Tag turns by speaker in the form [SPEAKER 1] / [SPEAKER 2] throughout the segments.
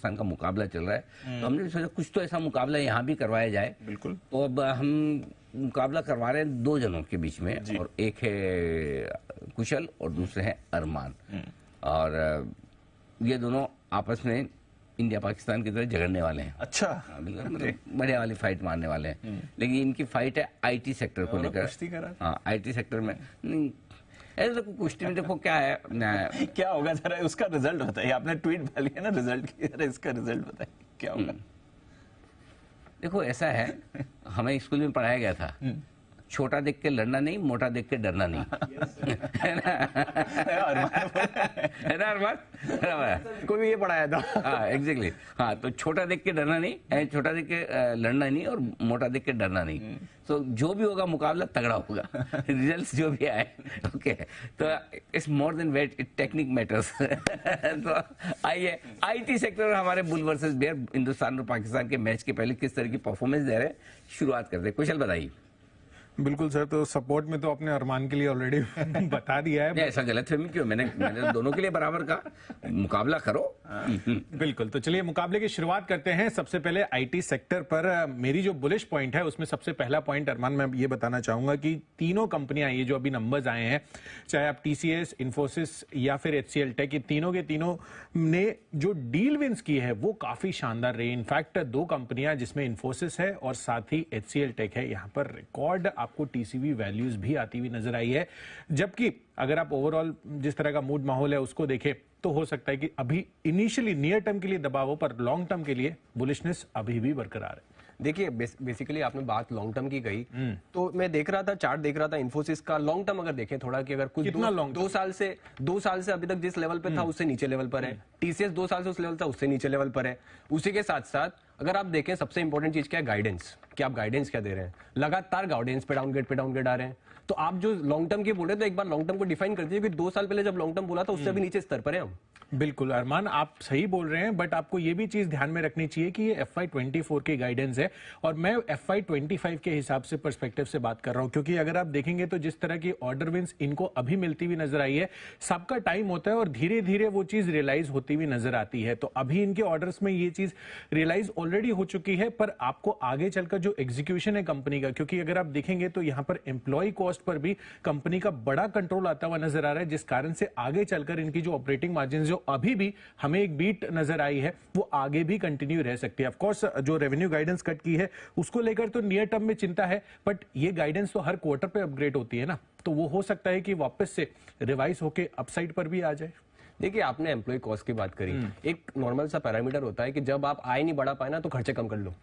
[SPEAKER 1] पाकिस्तान का मुकाबला चल रहा है, तो हमने सोचा कुछ तो ऐसा मुकाबला यहाँ भी करवाया जाए।
[SPEAKER 2] बिल्कुल।
[SPEAKER 1] तो अब हम मुकाबला करवा रहे हैं 2 जनों के बीच में, और एक है कुशल और दूसरे हैं अरमान। और ये दोनों आपस में इंडिया पाकिस्तान की तरह झगड़ने वाले हैं।
[SPEAKER 2] अच्छा।
[SPEAKER 1] मतलब बढ़िया वाली फाइट मारने वाले हैं। लेकिन इनकी फाइट है आईटी सेक्टर को लेकर। हाँ, आईटी सेक्टर में नहीं, ऐसे तो कुश्ती में देखो क्या है
[SPEAKER 2] क्या होगा, जरा उसका रिजल्ट बताइए। आपने ट्वीट डाली है ना रिजल्ट की, जरा इसका रिजल्ट बताइए क्या होगा।
[SPEAKER 1] देखो ऐसा है, हमें स्कूल में पढ़ाया गया था, छोटा देख के लड़ना नहीं, मोटा देख के डरना नहीं। है ना अरमान?
[SPEAKER 3] कोई भी ये पढ़ाया था।
[SPEAKER 1] हाँ एग्जैक्टली। हाँ, तो छोटा देख के डरना नहीं, छोटा देख के लड़ना नहीं, और मोटा देख के डरना नहीं। तो जो भी होगा मुकाबला तगड़ा होगा। रिजल्ट्स जो भी आए, ओके। तो it's more than weight, it technique matters. तो आइए, आईटी सेक्टर हमारे बुल वर्सेस बेयर, हिंदुस्तान और पाकिस्तान के मैच के पहले किस तरह की परफॉर्मेंस दे रहे हैं, शुरुआत करते हैं। कुशल बताइए।
[SPEAKER 4] बिल्कुल सर, तो सपोर्ट में तो आपने अरमान के लिए ऑलरेडी बता दिया है।
[SPEAKER 1] ऐसा गलतफहमी क्यों? मैंने दोनों के लिए बराबर का मुकाबला करो।
[SPEAKER 4] बिल्कुल, तो चलिए मुकाबले की शुरुआत करते हैं। सबसे पहले आईटी सेक्टर पर मेरी जो बुलिश पॉइंट है, उसमें सबसे पहला पॉइंट अरमान मैं ये बताना चाहूंगा कि तीनों कंपनियां, ये जो अभी नंबर्स आए हैं, चाहे आप टीसीएस, इन्फोसिस या फिर एचसीएल टेक, ये तीनों के तीनों ने जो डील विंस की है वो काफी शानदार रही। इनफैक्ट 2 कंपनियां जिसमें इन्फोसिस है और साथ ही एचसीएल टेक है, यहां पर रिकॉर्ड आपको टीसीवी वैल्यूज भी आती हुई नजर आई है। जबकि अगर आप ओवरऑल जिस तरह का मूड माहौल है उसको देखें, तो हो सकता है कि अभी इनिशियली नियर टर्म के लिए दबाव हो, पर लॉन्ग टर्म के लिए बुलिशनेस अभी भी बरकरार है।
[SPEAKER 3] देखिए बेसिकली आपने बात लॉन्ग टर्म की कही, तो मैं देख रहा था, चार्ट देख रहा था इन्फोसिस का। लॉन्ग टर्म अगर देखें थोड़ा, कि अगर कुछ दो साल से अभी तक जिस लेवल पे था उससे नीचे लेवल पर है। टीसीएस 2 साल से उस लेवल था, उससे नीचे लेवल पर है। उसी के साथ साथ अगर आप देखें, सबसे इंपॉर्टेंट चीज क्या है, गाइडेंस। कि आप गाइडेंस क्या दे रहे हैं, लगातार गाइडेंस पे डाउनग्रेड आ रहे हैं। तो आप जो लॉन्ग टर्म की बोल रहे हैं, तो एक बार लॉन्ग टर्म को डिफाइन कर दीजिए कि 2 साल पहले जब लॉन्ग टर्म बोला था उससे भी नीचे स्तर पर है हम।
[SPEAKER 4] बिल्कुल अरमान, आप सही बोल रहे हैं, बट आपको ये भी चीज ध्यान में रखनी चाहिए कि ये FY24 की गाइडेंस है और मैं FY25 के हिसाब से पर्सपेक्टिव से बात कर रहा हूं। क्योंकि अगर आप देखेंगे तो जिस तरह की ऑर्डर विंस इनको अभी मिलती हुई नजर आई है, सबका टाइम होता है और धीरे धीरे वो चीज रियलाइज होती हुई नजर आती है। तो अभी इनके ऑर्डर्स में ये चीज रियलाइज ऑलरेडी हो चुकी है, पर आपको आगे चलकर जो एग्जीक्यूशन है कंपनी का, क्योंकि अगर आप देखेंगे तो यहां पर एम्प्लॉय कॉस्ट पर भी कंपनी का बड़ा कंट्रोल आता हुआ नजर आ रहा है, जिस कारण से आगे चलकर इनकी जो ऑपरेटिंग मार्जिन जो अभी भी हमें एक बीट नजर आई है, वो आगे भी कंटिन्यू रह सकती है। ऑफ कोर्स जो रेवेन्यू गाइडेंस कट की है उसको लेकर तो नियर टर्म में चिंता है, बट ये गाइडेंस तो हर क्वार्टर पे अपग्रेड होती है ना, तो वो हो सकता है कि वापस से रिवाइज होके अपसाइड पर भी आ जाए।
[SPEAKER 3] देखिए आपने एम्प्लॉय कॉस्ट की बात करी, एक नॉर्मल सा पैरामीटर होता है कि जब आप आय नहीं बढ़ा पाए ना तो खर्चे कम कर लो।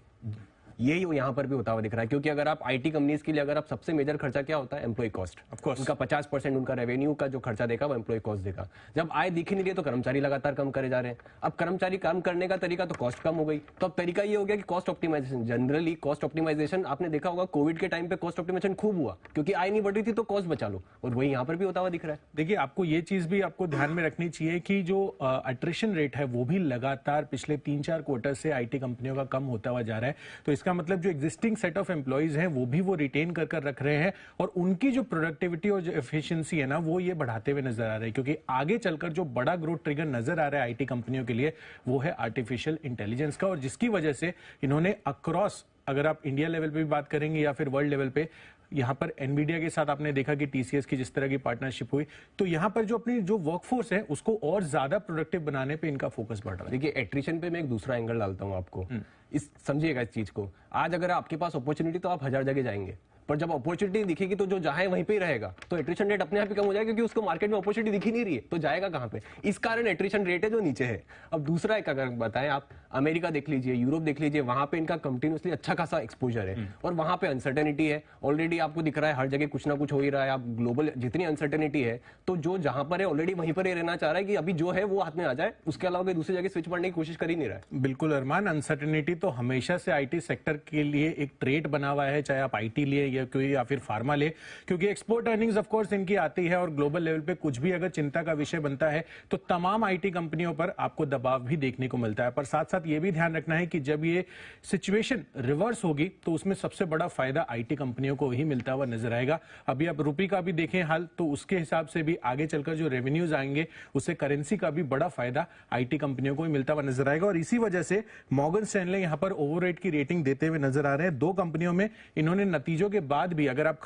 [SPEAKER 3] यही यहाँ पर भी होता हुआ दिख रहा है, क्योंकि अगर आप आईटी कंपनीज के लिए अगर आप सबसे मेजर खर्चा क्या होता है, एम्प्लॉय कॉस्ट। उनका 50% उनका रेवेन्यू का जो खर्चा देगा वो एम्प्लॉय कॉस्ट देगा। जब आय दिख नहीं रही तो कर्मचारी लगातार कम करे जा रहे हैं। अब कर्मचारी कम करने का तरीका तो कॉस्ट कम हो गई, तो अब तरीका ये हो गया कि cost optimization. Generally cost optimization आपने देखा होगा, कोविड के टाइम पे कॉस्ट ऑप्टिमाइजेशन खूब हुआ, क्योंकि आय नहीं बढ़ रही थी तो कॉस्ट बचा लो, और वही यहाँ पर भी होता हुआ दिख रहा है।
[SPEAKER 4] देखिए आपको ये चीज भी आपको ध्यान में रखनी चाहिए कि जो अट्रिशन रेट है वो भी लगातार पिछले 3-4 क्वार्टर से आईटी कंपनियों का कम होता हुआ जा रहा है। तो इसका मतलब जो एग्जिस्टिंग सेट ऑफ एम्प्लॉइज हैं वो भी वो रिटेन कर रख रहे हैं, और उनकी जो प्रोडक्टिविटी और जो एफिशिएंसी है ना वो ये बढ़ाते हुए नजर आ रहे हैं। क्योंकि आगे चलकर जो बड़ा ग्रोथ ट्रिगर नजर आ रहा है आईटी कंपनियों के लिए वो है आर्टिफिशियल इंटेलिजेंस का, और जिसकी वजह से इन्होंने अक्रॉस, अगर आप इंडिया लेवल पे भी बात करेंगे या फिर वर्ल्ड लेवल पे, यहां पर एनवीडिया के साथ आपने देखा कि टीसीएस की जिस तरह की पार्टनरशिप हुई, तो यहां पर जो अपनी जो वर्कफोर्स है उसको और ज्यादा प्रोडक्टिव बनाने पे इनका फोकस बढ़ रहा है।
[SPEAKER 3] देखिए एट्रिशन पे मैं एक दूसरा एंगल डालता हूं आपको, इस समझिएगा इस चीज को। आज अगर आपके पास अपॉर्चुनिटी तो आप 1000 जगह जाएंगे, पर जब अपॉर्चुनिटी दिखेगी तो जो जहां है वहीं पे ही रहेगा, तो एट्रिशन रेट अपने आप ही कम हो जाएगा, क्योंकि उसको मार्केट में अपॉर्चुनिटी दिख ही नहीं रही है, तो जाएगा कहां पे। इस कारण एट्रिशन रेट है जो नीचे है। अब दूसरा एक अगर बताएं, आप अमेरिका देख लीजिए, यूरोप देख लीजिए, वहां पे इनका कंटिन्यूअसली अच्छा खासा एक्सपोजर है, और वहां पे अनसर्टेनिटी है। ऑलरेडी आपको दिख रहा है हर जगह कुछ ना कुछ हो ही रहा है। आप ग्लोबल जितनी अनसर्टेनिटी है, तो जो जहां पर है ऑलरेडी वहीं पर ही रहना चाह रहा है कि अभी जो है वो हाथ में आ जाए, उसके अलावा दूसरी जगह स्विच मारने की कोशिश कर ही नहीं रहा है।
[SPEAKER 4] बिल्कुल अरमान, अनसर्टेनिटी तो हमेशा से आईटी सेक्टर के लिए एक ट्रेट बना हुआ है, चाहे आप आईटी लिए या कोई या फिर फार्मा ले, क्योंकि एक्सपोर्ट अर्निंग्स ऑफ कोर्स इनकी आती है और ग्लोबल लेवल पे कुछ भी अगर चिंता का विषय बनता है तो तमाम आईटी कंपनियों पर आपको दबाव भी देखने को मिलता है। पर साथ साथ ये भी ध्यान रखना है कि जब ये सिचुएशन रिवर्स होगी तो उसमें सबसे बड़ा फायदा आईटी कंपनियों को ही मिलता हुआ नजर आएगा। अभी आप रुपये का भी देखें हाल, तो उसके हिसाब से भी आगे चलकर जो रेवेन्यूज आएंगे उससे करेंसी का भी बड़ा फायदा आईटी कंपनियों को ही मिलता हुआ नजर आएगा। और इसी वजह से मॉर्गन स्टैनले यहां पर ओवररेट की रेटिंग देते हुए नजर आ रहे हैं। दो कंपनियों में इन्होंने नतीजों के बाद भी, अगर आप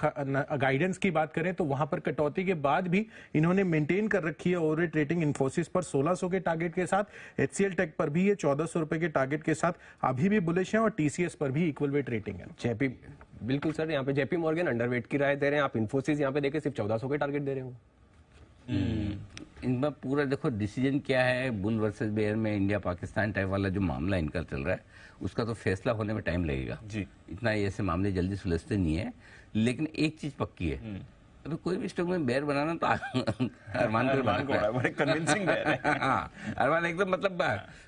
[SPEAKER 4] गाइडेंस की बात करें तो वहां पर कटौती के बाद भी इन्होंने मेंटेन कर रखी है ओवररेट रेटिंग। इन्फोसिस पर 1600 के टारगेट के साथ, HCL टेक पर भी ये 1400 रुपए के टारगेट के साथ अभी भी बुलिश है और TCS पर भी इक्वल वेट रेटिंग है।
[SPEAKER 3] जेपी, बिल्कुल सर, यहाँ पे जेपी मॉर्गन अंडरवेट की राय दे रहे हैं, आप इन्फोसिस यहाँ पे देखे सिर्फ 1400 के टारगेट दे रहे हो।
[SPEAKER 1] इनका पूरा देखो डिसीजन क्या है, बुल वर्सेस बेयर में इंडिया पाकिस्तान टाइप वाला जो मामला इनका चल रहा है उसका तो फैसला होने में टाइम लगेगा
[SPEAKER 2] जी।
[SPEAKER 1] इतना ऐसे मामले जल्दी सुलझते नहीं है। लेकिन एक चीज पक्की है, अभी कोई भी स्टॉक में बेयर बनाना तो अरमान को बनाना है।
[SPEAKER 2] बड़े कन्विंसिंग
[SPEAKER 1] हाँ, अरमान एकदम मतलब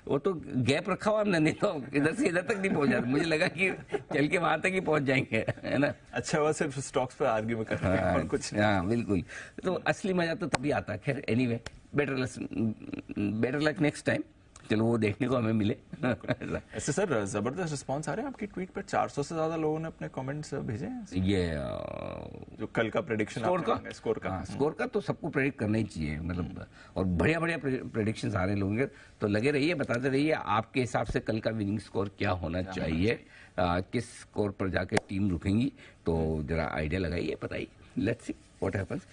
[SPEAKER 1] वो तो गैप रखा हुआ हमने, नहीं तो इधर से इधर तक नहीं पहुंचा। मुझे लगा कि चल के वहां तक ही पहुंच जाएंगे, है ना।
[SPEAKER 2] अच्छा हुआ सिर्फ स्टॉक्स पे आर्ग्यू में कर रहे हैं और कुछ नहीं।
[SPEAKER 1] हाँ बिल्कुल, तो असली मजा तो तभी आता है। खैर anyway, better luck next time, चलो वो देखने को हमें मिले।
[SPEAKER 2] ऐसे सर जबरदस्त रिस्पांस आ रहे हैं आपकी ट्वीट पर, 400 से ज्यादा लोगों ने अपने कमेंट्स भेजे हैं।
[SPEAKER 1] ये
[SPEAKER 2] जो कल का प्रेडिक्शन स्कोर का
[SPEAKER 1] तो सबको प्रेडिक्ट करना ही चाहिए, मतलब और बढ़िया बढ़िया प्रेडिक्शंस आ रहे हैं लोगों के। तो लगे रहिए, बताते रहिए आपके हिसाब से कल का विनिंग स्कोर क्या होना चाहिए, किस स्कोर पर जाके टीम रुकेंगी, तो जरा आइडिया लगाइए, बताइए। Let's see what happens.